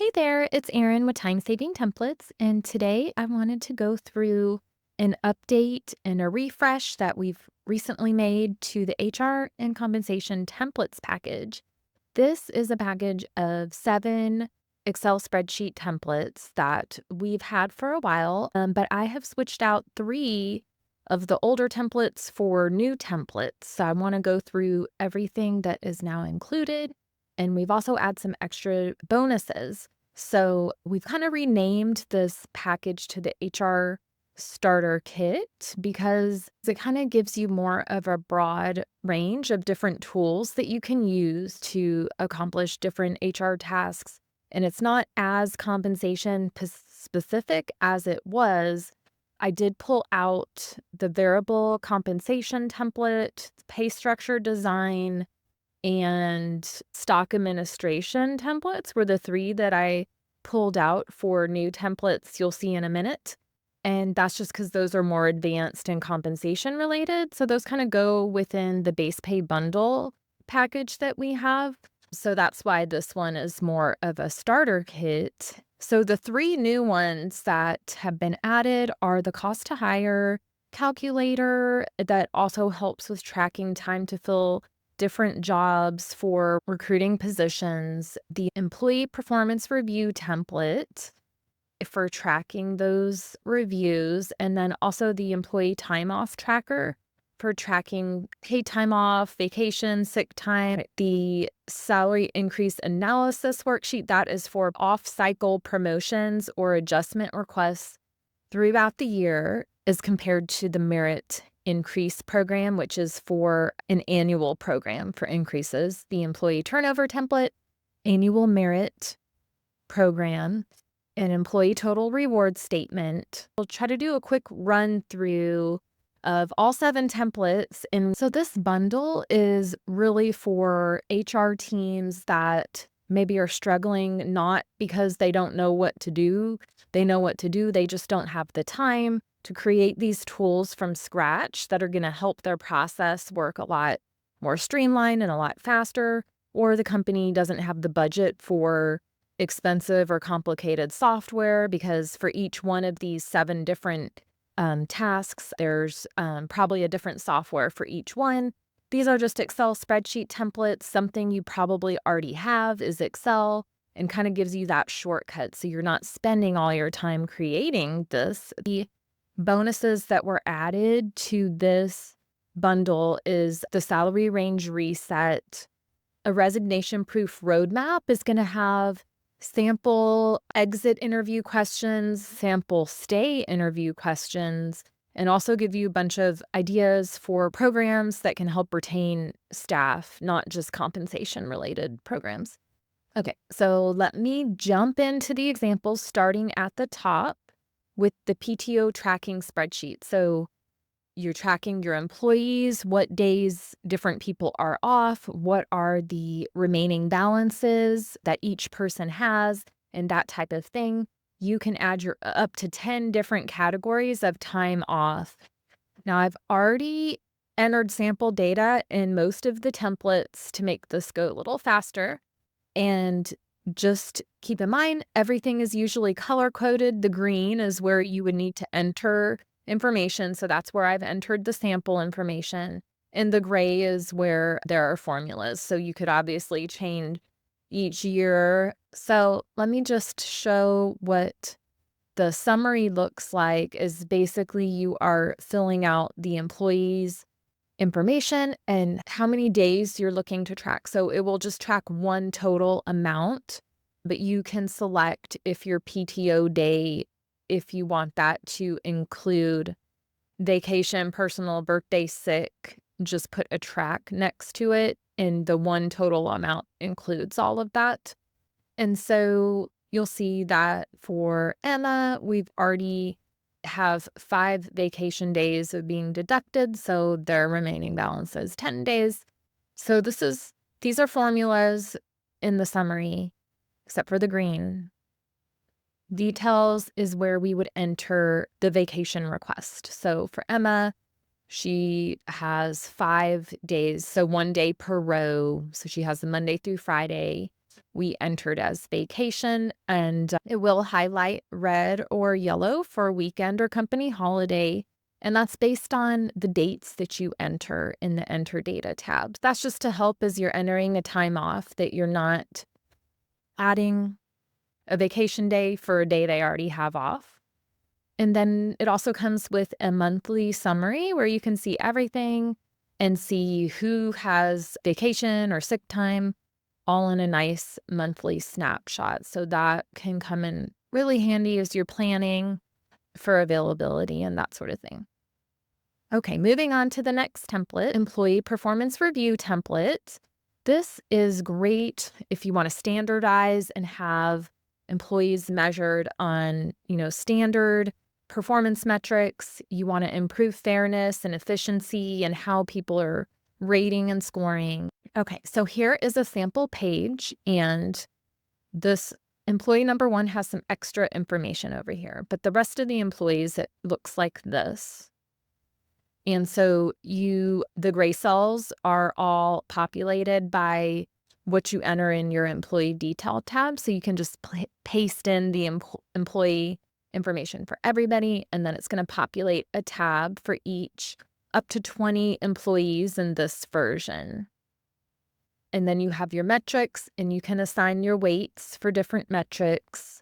Hey there, it's Erin with Time Saving Templates, and today I wanted to go through an update and a refresh that we've recently made to the HR and compensation templates package. This is a package of 7 Excel spreadsheet templates that we've had for a while, but I have switched out 3 of the older templates for new templates. So I want to go through everything that is now included, and we've also added some extra bonuses. So we've kind of renamed this package to the HR starter kit because it kind of gives you more of a broad range of different tools that you can use to accomplish different HR tasks. And it's not as compensation specific as it was. I did pull out the variable compensation template, pay structure design, and stock administration templates were the 3 that I pulled out for new templates you'll see in a minute. And that's just because those are more advanced and compensation related. So those kind of go within the base pay bundle package that we have. So that's why this one is more of a starter kit. So the 3 new ones that have been added are the cost to hire calculator that also helps with tracking time to fill different jobs for recruiting positions, the employee performance review template for tracking those reviews, and then also the employee time off tracker for tracking paid time off, vacation, sick time, the salary increase analysis worksheet that is for off-cycle promotions or adjustment requests throughout the year as compared to the merit increase program, which is for an annual program for increases, the employee turnover template, annual merit program, an employee total reward statement. We'll try to do a quick run through of all 7 templates. And so this bundle is really for HR teams that maybe are struggling, not because they don't know what to do. They know what to do. They just don't have the time to create these tools from scratch that are going to help their process work a lot more streamlined and a lot faster, or the company doesn't have the budget for expensive or complicated software because for each one of these 7 different tasks, there's probably a different software for each one. These are just Excel spreadsheet templates. Something you probably already have is Excel and kind of gives you that shortcut so you're not spending all your time creating this. The bonuses that were added to this bundle is the salary range reset. A resignation proof roadmap is going to have sample exit interview questions, sample stay interview questions, and also give you a bunch of ideas for programs that can help retain staff, not just compensation related programs. Okay, so let me jump into the examples starting at the top with the PTO tracking spreadsheet. So you're tracking your employees, what days different people are off, what are the remaining balances that each person has, and that type of thing. You can add your up to 10 different categories of time off. Now, I've already entered sample data in most of the templates to make this go a little faster. And just keep in mind, everything is usually color coded. The green is where you would need to enter information. So that's where I've entered the sample information. And the gray is where there are formulas. So you could obviously change each year. So let me just show what the summary looks like is basically you are filling out the employees' information and how many days you're looking to track. So it will just track one total amount, but you can select if your PTO day, if you want that to include vacation, personal, birthday, sick, just put a track next to it. And the one total amount includes all of that. And so you'll see that for Emma, we've already have 5 vacation days of being deducted, so their remaining balance is 10 days. So these are formulas in the summary, except for the green. Details is where we would enter the vacation request. So for Emma, she has 5 days, so 1 day per row. So she has the Monday through Friday. we entered as vacation, and it will highlight red or yellow for weekend or company holiday. And that's based on the dates that you enter in the Enter Data tab. That's just to help as you're entering a time off that you're not adding a vacation day for a day they already have off. And then it also comes with a monthly summary where you can see everything and see who has vacation or sick time all in a nice monthly snapshot. So that can come in really handy as you're planning for availability and that sort of thing. Okay, moving on to the next template, Employee Performance Review template. This is great if you want to standardize and have employees measured on, standard performance metrics. You want to improve fairness and efficiency and how people are rating and scoring. Okay, so here is a sample page, and this employee number 1 has some extra information over here, but the rest of the employees, it looks like this. And so the gray cells are all populated by what you enter in your employee detail tab. So you can just paste in the employee information for everybody, and then it's going to populate a tab for each up to 20 employees in this version. And then you have your metrics, and you can assign your weights for different metrics.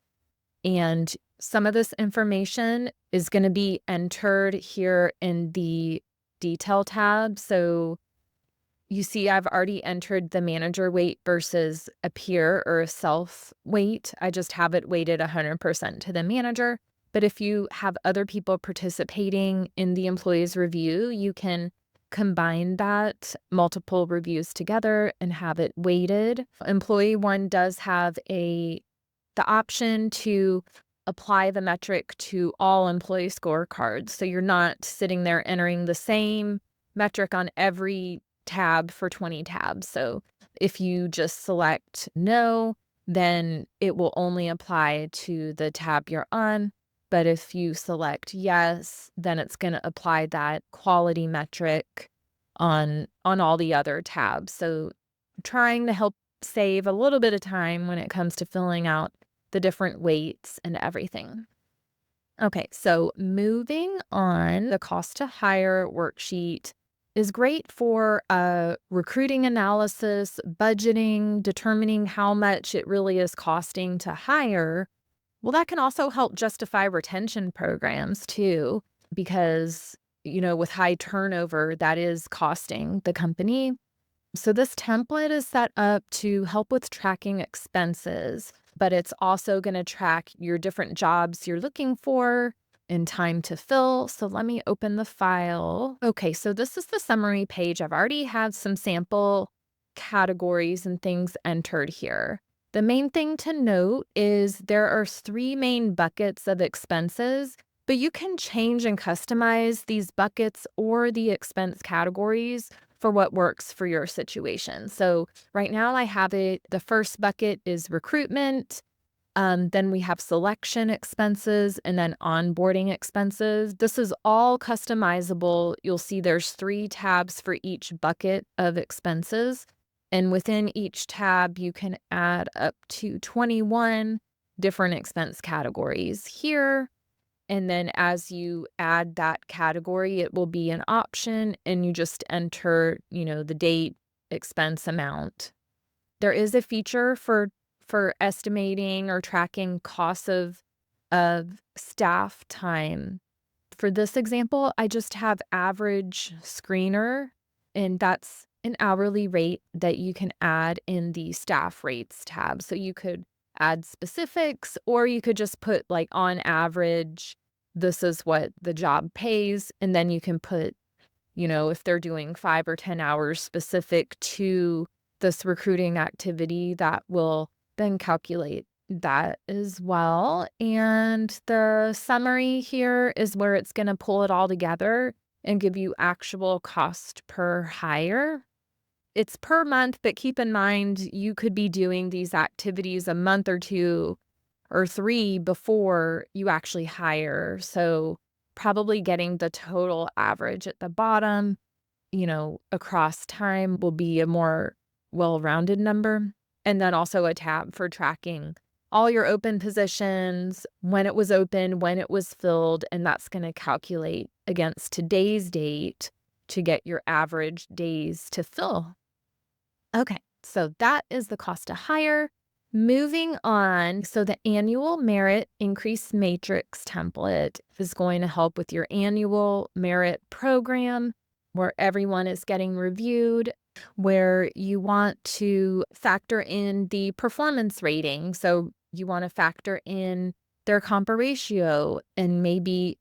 And some of this information is going to be entered here in the detail tab. So you see I've already entered the manager weight versus a peer or a self weight. I just have it weighted 100% to the manager. But if you have other people participating in the employee's review, you can combine that multiple reviews together and have it weighted. Employee 1 does have the option to apply the metric to all employee scorecards. So you're not sitting there entering the same metric on every tab for 20 tabs. So if you just select no, then it will only apply to the tab you're on. But if you select yes, then it's going to apply that quality metric on all the other tabs. So trying to help save a little bit of time when it comes to filling out the different weights and everything. Okay, so moving on, the cost to hire worksheet is great for recruiting analysis, budgeting, determining how much it really is costing to hire. Well, that can also help justify retention programs too, because, with high turnover, that is costing the company. So this template is set up to help with tracking expenses, but it's also going to track your different jobs you're looking for and time to fill. So let me open the file. Okay, so this is the summary page. I've already had some sample categories and things entered here. The main thing to note is there are 3 main buckets of expenses, but you can change and customize these buckets or the expense categories for what works for your situation. So right now I have it, the first bucket is recruitment, then we have selection expenses, and then onboarding expenses. This is all customizable. You'll see there's 3 tabs for each bucket of expenses. And within each tab, you can add up to 21 different expense categories here. And then as you add that category, it will be an option, and you just enter, the date, expense amount. There is a feature for estimating or tracking costs of staff time. For this example, I just have average screener, and that's an hourly rate that you can add in the staff rates tab. So you could add specifics, or you could just put like on average, this is what the job pays. And then you can put, if they're doing 5 or 10 hours specific to this recruiting activity, that will then calculate that as well. And the summary here is where it's going to pull it all together and give you actual cost per hire. It's per month, but keep in mind you could be doing these activities a month or 2 or 3 before you actually hire. So probably getting the total average at the bottom, across time will be a more well-rounded number. and then also a tab for tracking all your open positions, when it was open, when it was filled, and that's going to calculate against today's date to get your average days to fill. Okay, so that is the cost to hire. Moving on, so the annual merit increase matrix template is going to help with your annual merit program where everyone is getting reviewed, where you want to factor in the performance rating. So you want to factor in their compa ratio and maybe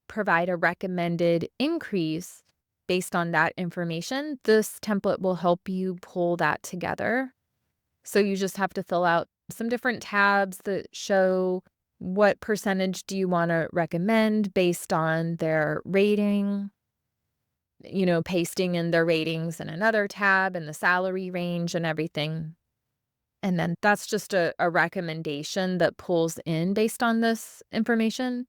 provide a recommended increase based on that information. This template will help you pull that together. So you just have to fill out some different tabs that show what percentage do you want to recommend based on their rating, pasting in their ratings in another tab and the salary range and everything. And then that's just a recommendation that pulls in based on this information.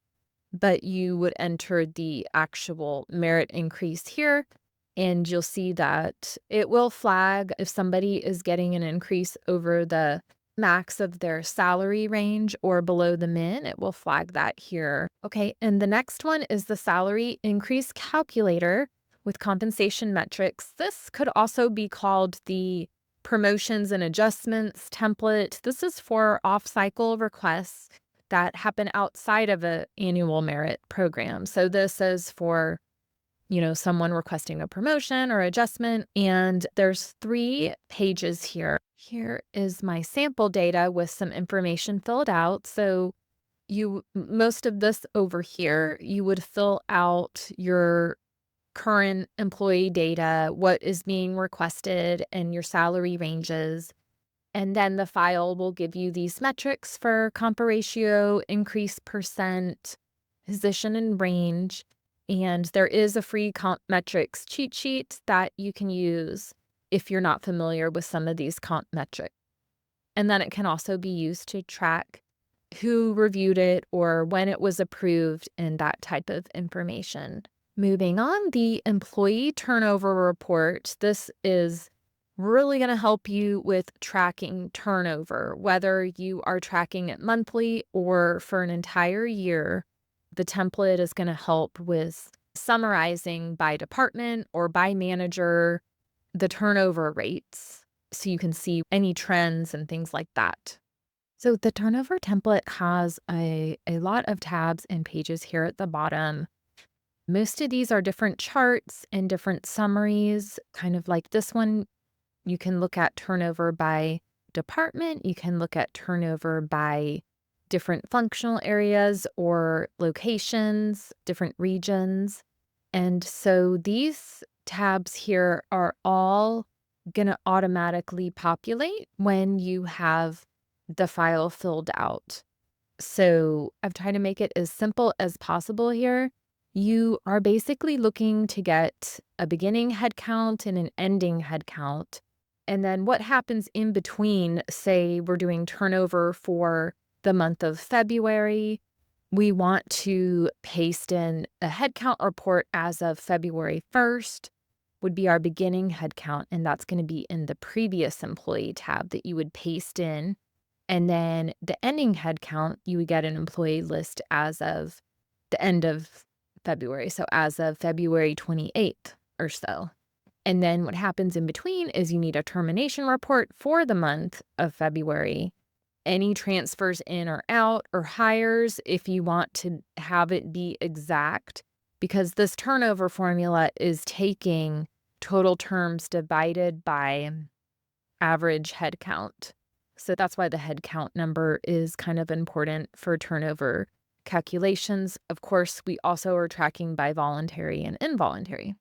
But you would enter the actual merit increase here, and you'll see that it will flag if somebody is getting an increase over the max of their salary range or below the min. It will flag that here. Okay, and the next one is the salary increase calculator with compensation metrics. This could also be called the promotions and adjustments template. This is for off-cycle requests that happen outside of an annual merit program. So this is for, someone requesting a promotion or adjustment. And there's 3 pages here. Here is my sample data with some information filled out. So most of this over here, you would fill out your current employee data, what is being requested, and your salary ranges. And then the file will give you these metrics for compa ratio, increase percent, position and range. And there is a free comp metrics cheat sheet that you can use if you're not familiar with some of these comp metrics. And then it can also be used to track who reviewed it or when it was approved and that type of information. Moving on, the employee turnover report. This is really going to help you with tracking turnover, whether you are tracking it monthly or for an entire year. The template is going to help with summarizing by department or by manager the turnover rates so you can see any trends and things like that. So the turnover template has a lot of tabs and pages here at the bottom. Most of these are different charts and different summaries, kind of like this one. You can look at turnover by department. You can look at turnover by different functional areas or locations, different regions. And so these tabs here are all going to automatically populate when you have the file filled out. So I've tried to make it as simple as possible here. You are basically looking to get a beginning head count and an ending head count. And then what happens in between, say we're doing turnover for the month of February, we want to paste in a headcount report as of February 1st would be our beginning headcount, and that's going to be in the previous employee tab that you would paste in. And then the ending headcount, you would get an employee list as of the end of February, so as of February 28th or so. And then what happens in between is you need a termination report for the month of February. Any transfers in or out or hires if you want to have it be exact, because this turnover formula is taking total terms divided by average head count. So that's why the head count number is kind of important for turnover calculations. Of course, we also are tracking by voluntary and involuntary.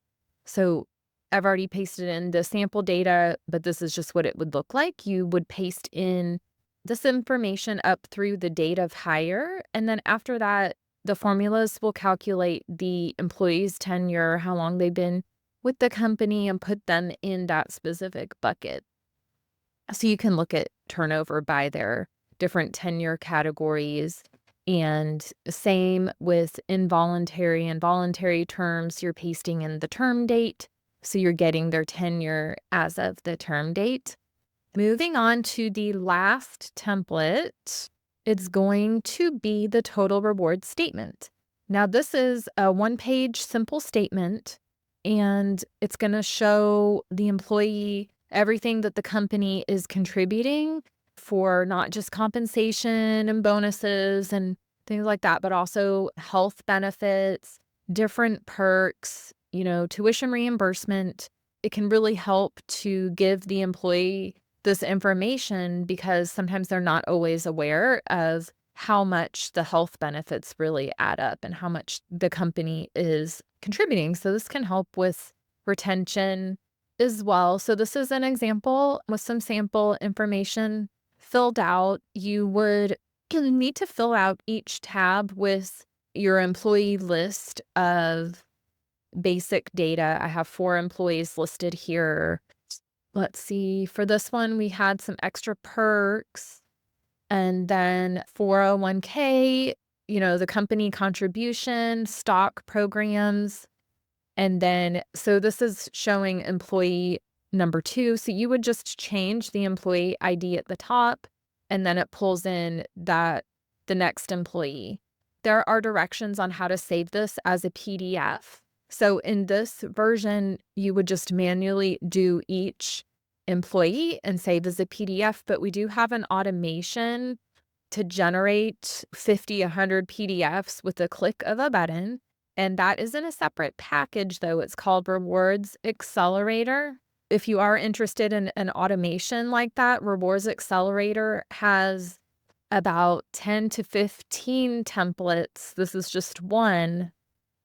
So I've already pasted in the sample data, but this is just what it would look like. You would paste in this information up through the date of hire. And then after that, the formulas will calculate the employee's tenure, how long they've been with the company, and put them in that specific bucket. So you can look at turnover by their different tenure categories. And same with involuntary and voluntary terms, you're pasting in the term date. So you're getting their tenure as of the term date. Moving on to the last template, it's going to be the total reward statement. Now, this is a one-page simple statement, and it's going to show the employee everything that the company is contributing for not just compensation and bonuses and things like that, but also health benefits, different perks, tuition reimbursement. It can really help to give the employee this information because sometimes they're not always aware of how much the health benefits really add up and how much the company is contributing. So this can help with retention as well. So this is an example with some sample information filled out. You would need to fill out each tab with your employee list of basic data. I have 4 employees listed here. Let's see, for this one, we had some extra perks and then 401k, the company contribution, stock programs. And then, so this is showing employee number 2. So you would just change the employee ID at the top, and then it pulls in the next employee. There are directions on how to save this as a PDF. So in this version, you would just manually do each employee and save as a PDF, but we do have an automation to generate 50, 100 PDFs with a click of a button. And that is in a separate package, though. It's called Rewards Accelerator. If you are interested in an automation like that, Rewards Accelerator has about 10 to 15 templates. This is just one.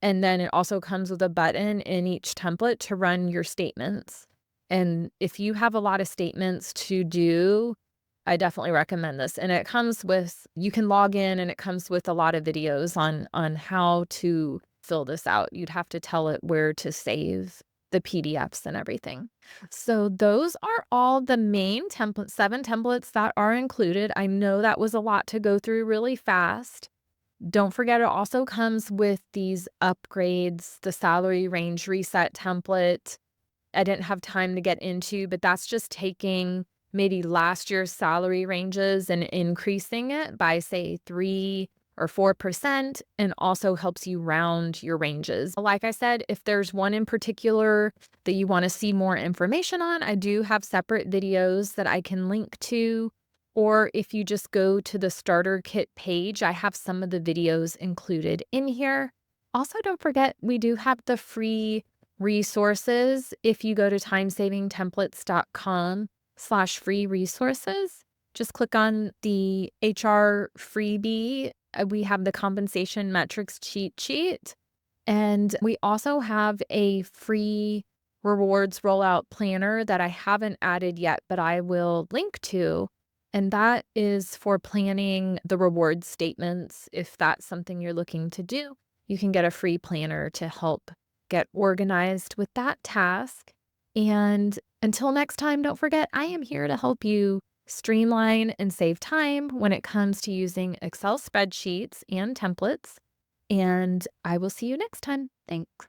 And then it also comes with a button in each template to run your statements. And if you have a lot of statements to do, I definitely recommend this. And it comes with, you can log in and it comes with a lot of videos on how to fill this out. You'd have to tell it where to save the PDFs and everything. So those are all the main 7 templates that are included. I know that was a lot to go through really fast. Don't forget, it also comes with these upgrades, the salary range reset template. I didn't have time to get into, but that's just taking maybe last year's salary ranges and increasing it by, say, 3 or 4%, and also helps you round your ranges. Like I said, if there's one in particular that you want to see more information on, I do have separate videos that I can link to. Or if you just go to the starter kit page, I have some of the videos included in here. Also, don't forget, we do have the free resources. If you go to timesavingtemplates.com/free resources, just click on the HR freebie. We have the compensation metrics cheat sheet. And we also have a free rewards rollout planner that I haven't added yet, but I will link to. And that is for planning the reward statements. If that's something you're looking to do, you can get a free planner to help get organized with that task. And until next time, don't forget, I am here to help you streamline and save time when it comes to using Excel spreadsheets and templates. And I will see you next time. Thanks.